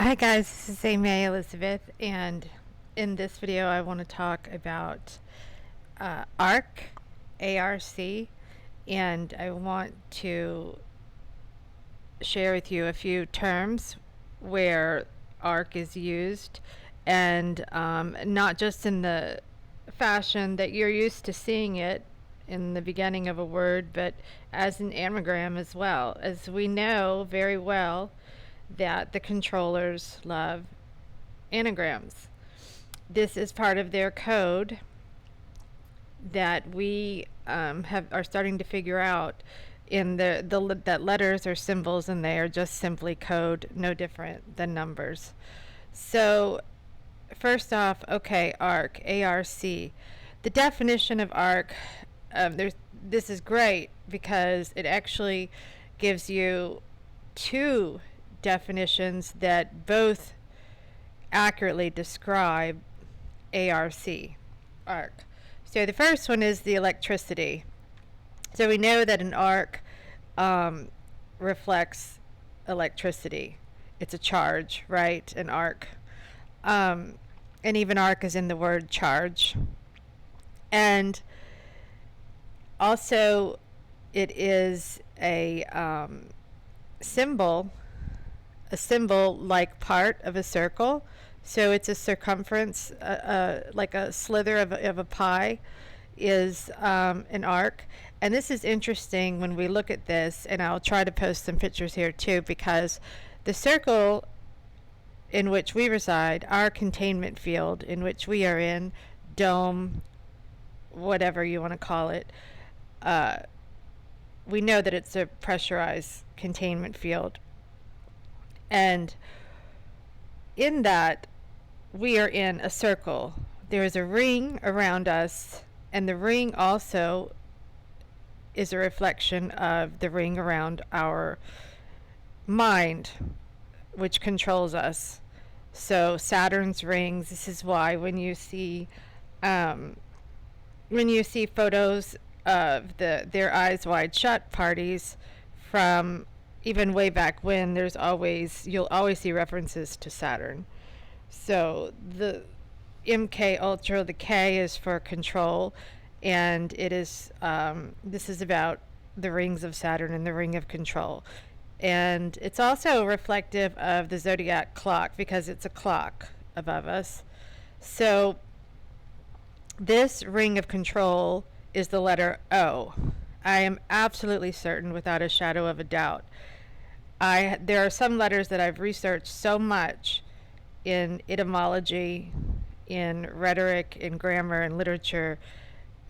Hi guys, this is Amy Elizabeth, and in this video I want to talk about ARC, ARC, and I want to share with you a few terms where ARC is used, and not just in the fashion that you're used to seeing it in the beginning of a word, but as an anagram as well. As we know very well that the controllers love anagrams. This is part of their code that we are starting to figure out in that letters are symbols and they are just simply code, no different than numbers. So first off, okay, ARC, A-R-C. The definition of ARC, this is great because it actually gives you two definitions that both accurately describe ARC. So the first one is the electricity. So we know that an arc reflects electricity. It's a charge, right? An arc. And even arc is in the word charge. And also it is a symbol like part of a circle. So it's a circumference, like a slither of a pie is an arc. And this is interesting when we look at this, and I'll try to post some pictures here too, because the circle in which we reside, our containment field in which we are in, dome, whatever you want to call it, we know that it's a pressurized containment field. And in that, we are in a circle. There is a ring around us, and the ring also is a reflection of the ring around our mind, which controls us. So Saturn's rings, this is why when you see photos of their eyes wide shut parties from even way back when, you'll always see references to Saturn. So the MK Ultra, the K is for control, and it is this is about the rings of Saturn and the ring of control. And it's also reflective of the zodiac clock because it's a clock above us. So this ring of control is the letter O. I am absolutely certain, without a shadow of a doubt. There are some letters that I've researched so much in etymology, in rhetoric, in grammar, and literature,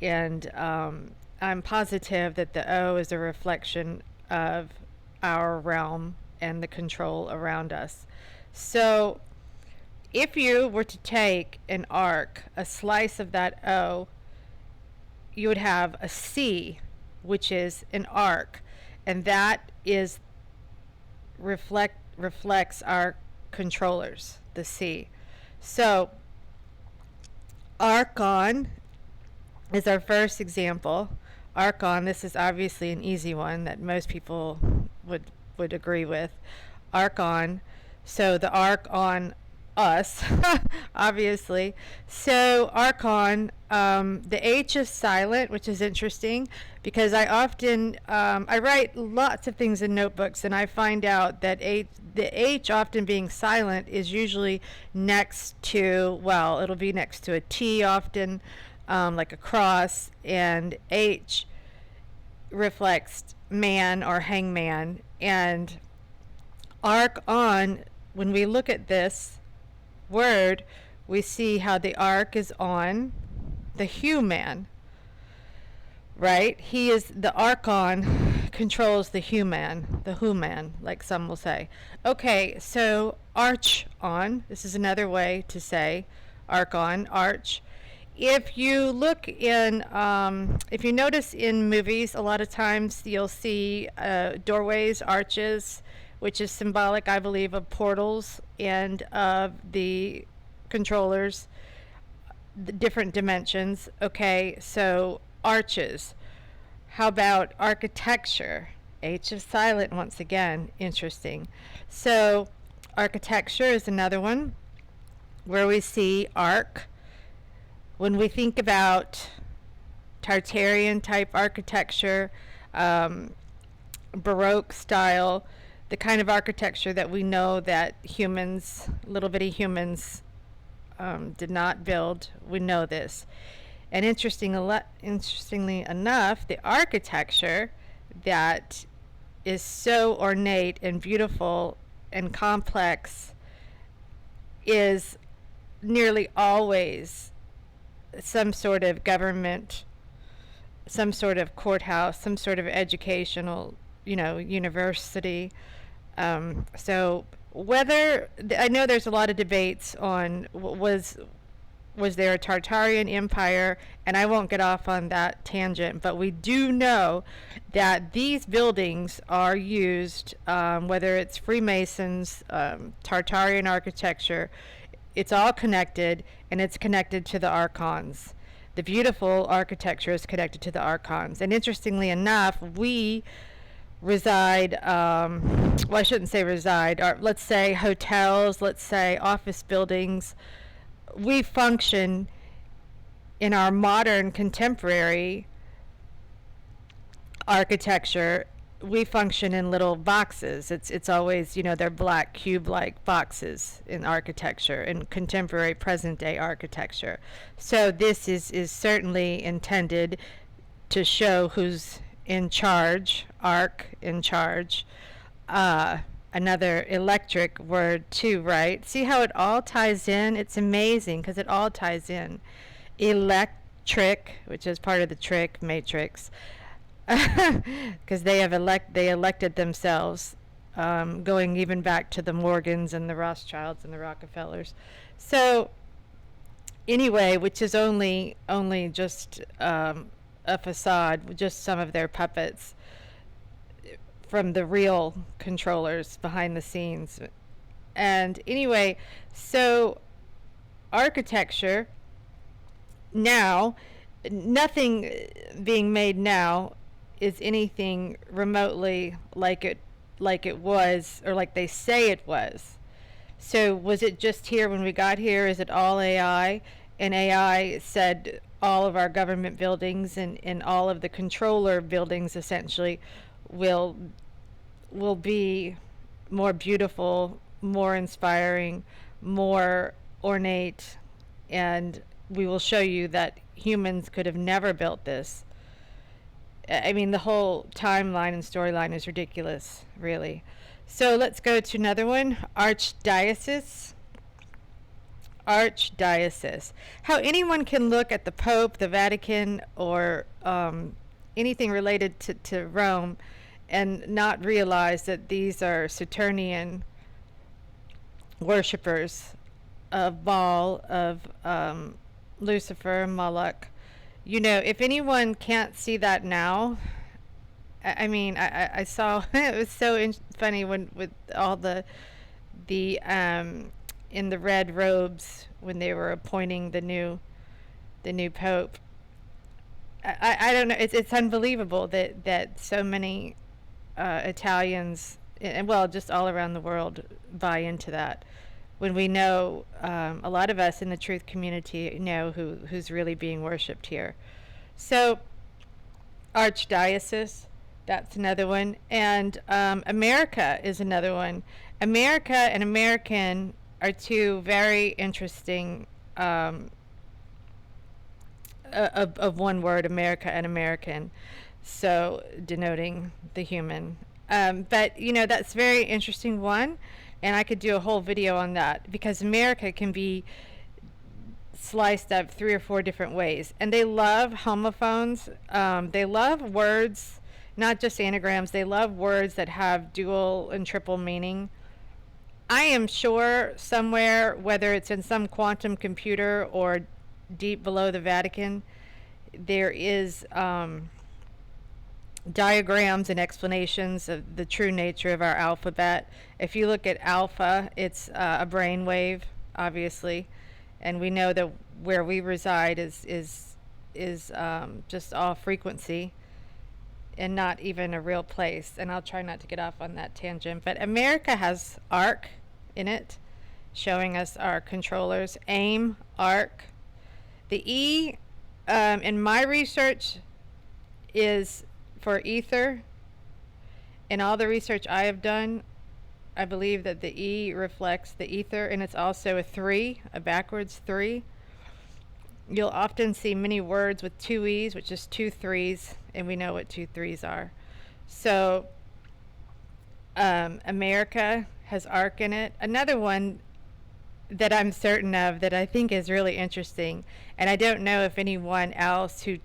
and I'm positive that the O is a reflection of our realm and the control around us. So if you were to take an arc, a slice of that O, you would have a C, which is an arc, and that is reflects our controllers, the C. So archon is our first example. Archon, this is obviously an easy one that most people would agree with. Archon, so the arc on us, obviously. So archon, the H is silent, which is interesting because I often I write lots of things in notebooks, and I find out that the H often being silent is usually next to, well, it'll be next to a T often, like a cross, and H reflects man or hangman. And arc on, when we look at this word, we see how the arc is on the human, right? He is the archon, controls the human, like some will say. Okay, so arch on, this is another way to say archon, arch. If you look in, if you notice in movies, a lot of times you'll see doorways, arches, which is symbolic, I believe, of portals and of the controllers, the different dimensions. Okay, so arches. How about architecture? H is silent once again. Interesting. So architecture is another one where we see arc. When we think about Tartarian type architecture, Baroque style, the kind of architecture that we know that humans, little bitty humans, did not build. We know this. And interestingly enough, the architecture that is so ornate and beautiful and complex is nearly always some sort of government, some sort of courthouse, some sort of educational, university. So whether, I know there's a lot of debates on was there a Tartarian empire, and I won't get off on that tangent, but we do know that these buildings are used, whether it's Freemasons, Tartarian architecture, it's all connected, and it's connected to the archons. The beautiful architecture is connected to the archons. And interestingly enough, we reside, well, I shouldn't say reside, or let's say hotels, let's say office buildings. We function in our modern contemporary architecture. We function in little boxes. It's always, they're black cube-like boxes in architecture, in contemporary present day architecture. So this is certainly intended to show who's in charge, arc in charge. Another electric word too, right? See how it all ties in? It's amazing because it all ties in. Electric, which is part of the trick matrix, because they elected themselves, going even back to the Morgans and the Rothschilds and the Rockefellers. So anyway, which is only just a facade, just some of their puppets from the real controllers behind the scenes. And anyway, so architecture now, nothing being made now is anything remotely like it was, or like they say it was. So was it just here when we got here? Is it all AI? And AI said all of our government buildings and all of the controller buildings essentially will be more beautiful, more inspiring, more ornate, and we will show you that humans could have never built this. I mean, the whole timeline and storyline is ridiculous, really. So let's go to another one, archdiocese. Archdiocese. How anyone can look at the Pope, the Vatican, or anything related to Rome and not realize that these are Saturnian worshippers of Baal, of Lucifer, Moloch. If anyone can't see that now, I mean, I saw it was so funny when with all the in the red robes when they were appointing the new Pope. I don't know. It's unbelievable that so many Italians, and well, just all around the world, buy into that. When we know, a lot of us in the truth community know who's really being worshipped here. So, archdiocese, that's another one. And America is another one. America and American are two very interesting, of one word, America and American, so denoting the human. But that's a very interesting one, and I could do a whole video on that, because America can be sliced up 3 or 4 different ways, and they love homophones. They love words, not just anagrams. They love words that have dual and triple meaning. I am sure somewhere, whether it's in some quantum computer or deep below the Vatican, there is diagrams and explanations of the true nature of our alphabet. If you look at alpha, it's a brain wave, obviously, and we know that where we reside is just all frequency and not even a real place. And I'll try not to get off on that tangent. But America has arc, in it, showing us our controllers. Aim, arc. The E, in my research, is for ether. In all the research I have done, I believe that the E reflects the ether, and it's also a 3, a backwards 3. You'll often see many words with 2 E's, which is 2 3s, and we know what 2 3s are. So, America has arc in it. Another one that I'm certain of that I think is really interesting, and I don't know if anyone else who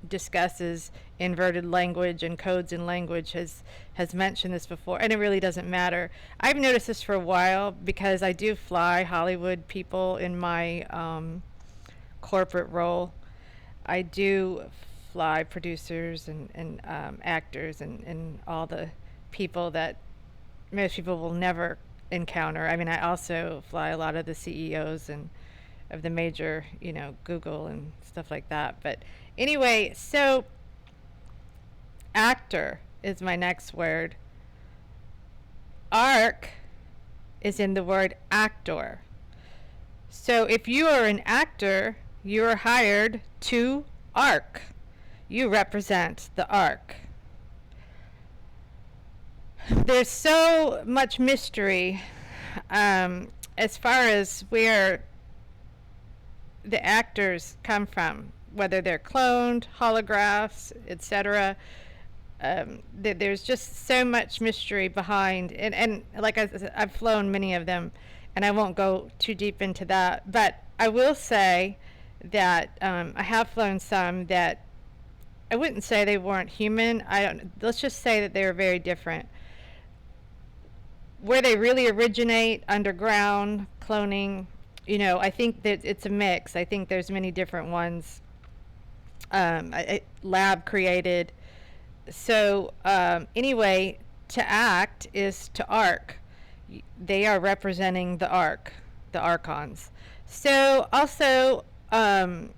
discusses inverted language and codes in language has mentioned this before, and it really doesn't matter. I've noticed this for a while because I do fly Hollywood people in my corporate role. I do fly producers and actors and all the people that most people will never encounter. I mean, I also fly a lot of the CEOs and of the major, Google and stuff like that. But anyway, so actor is my next word. Arc is in the word actor. So if you are an actor, you are hired to arc. You represent the arc. There's so much mystery as far as where the actors come from, whether they're cloned, holographs, etc. There's just so much mystery behind, and like I said, I've flown many of them, and I won't go too deep into that, but I will say that I have flown some that I wouldn't say they weren't human. Let's just say that they were very different. Where they really originate, underground, cloning, I think that it's a mix. I think there's many different ones, lab created. So anyway, to act is to arc. They are representing the arc, the archons. So also, arc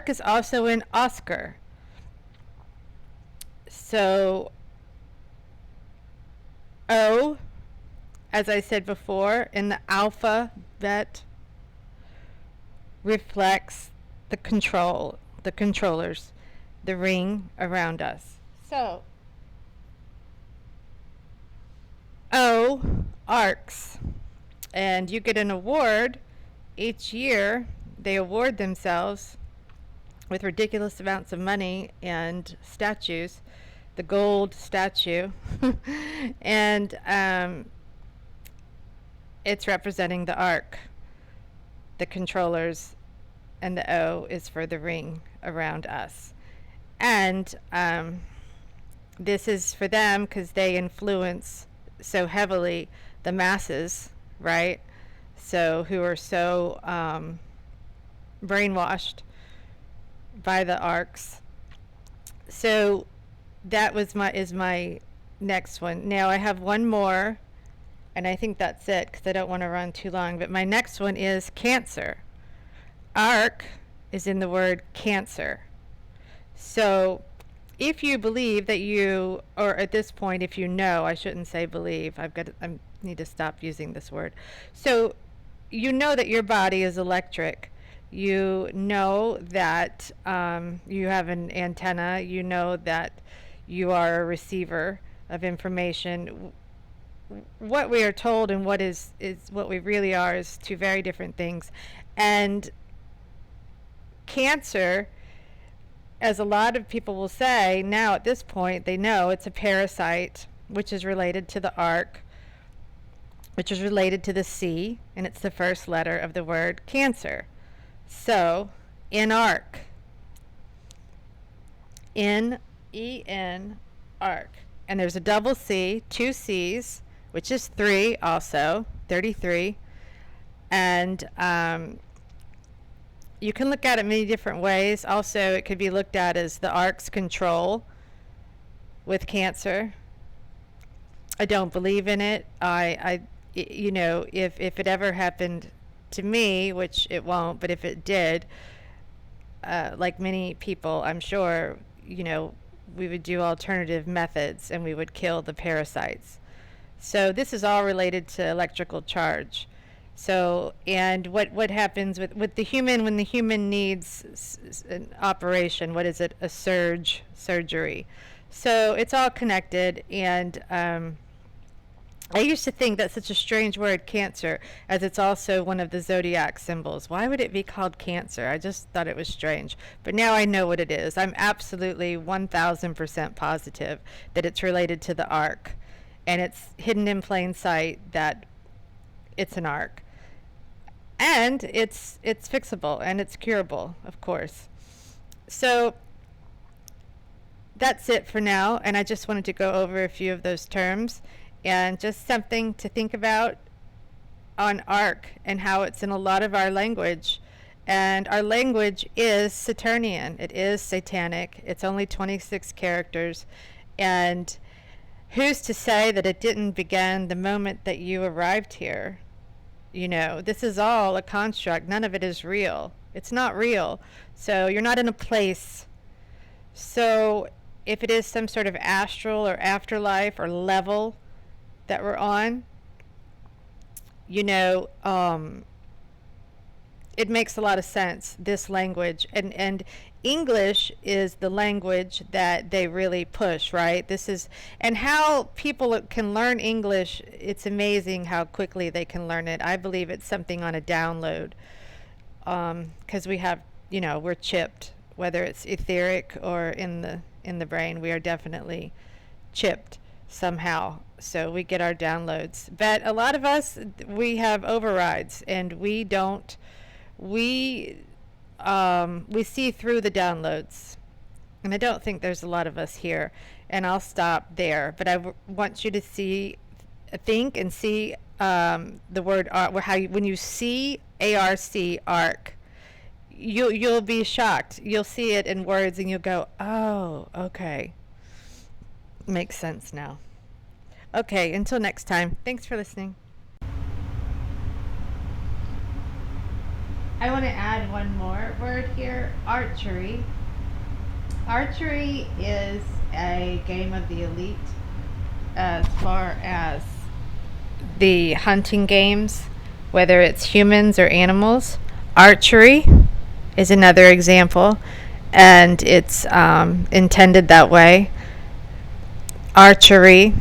is also in Oscar. So O, as I said before, in the alphabet reflects the controllers, the ring around us. So O, arcs. And you get an award each year. They award themselves with ridiculous amounts of money and statues. The gold statue. And it's representing the arc, the controllers, and the O is for the ring around us. And this is for them because they influence so heavily the masses, right? So who are so brainwashed by the arcs. So that is my next one. Now I have one more, and I think that's it because I don't want to run too long. But my next one is Cancer. Arc is in the word Cancer. So if you believe that you, or at this point, if you know, I shouldn't say believe. I need to stop using this word. So you know that your body is electric. You know that you have an antenna. You know that you are a receiver of information. What we are told and what is what we really are is two very different things. And Cancer, as a lot of people will say now at this point, they know it's a parasite, which is related to the arc, which is related to the C, and it's the first letter of the word cancer. So, in arc. N-E-N, arc. And there's a double C, 2 C's, which is 3 also, 33. And you can look at it many different ways. Also, it could be looked at as the arc's control with Cancer. I don't believe in it. If it ever happened to me, which it won't, but if it did, like many people, I'm sure, we would do alternative methods and we would kill the parasites. So this is all related to electrical charge. So, and what happens with the human when the human needs an operation? What is it? A surgery. So it's all connected. And I used to think that's such a strange word, cancer, as it's also one of the zodiac symbols. Why would it be called cancer? I just thought it was strange. But now I know what it is. I'm absolutely 1000% positive that it's related to the arc. And it's hidden in plain sight that it's an arc. And it's fixable and it's curable, of course. So that's it for now. And I just wanted to go over a few of those terms. And just something to think about on arc and how it's in a lot of our language. And our language is Saturnian. It is satanic. It's only 26 characters. And who's to say that it didn't begin the moment that you arrived here? You know, this is all a construct. None of it is real. It's not real. So you're not in a place. So if it is some sort of astral or afterlife or level that we're on, you know, it makes a lot of sense, this language. And English is the language that they really push, right? This is, and how people can learn English, it's amazing how quickly they can learn it. I believe it's something on a download, because we have, you know, we're chipped, whether it's etheric or in the brain, we are definitely chipped somehow. So we get our downloads. But a lot of us, we have overrides, and we don't, we see through the downloads. And I don't think there's a lot of us here. And I'll stop there. But I want you to think and see the word arc, when you see ARC, arc, you'll be shocked. You'll see it in words and you'll go, oh, okay. Makes sense now. Okay, until next time. Thanks for listening. I want to add one more word here, archery. Archery is a game of the elite as far as the hunting games, whether it's humans or animals. Archery is another example, and it's intended that way. Archery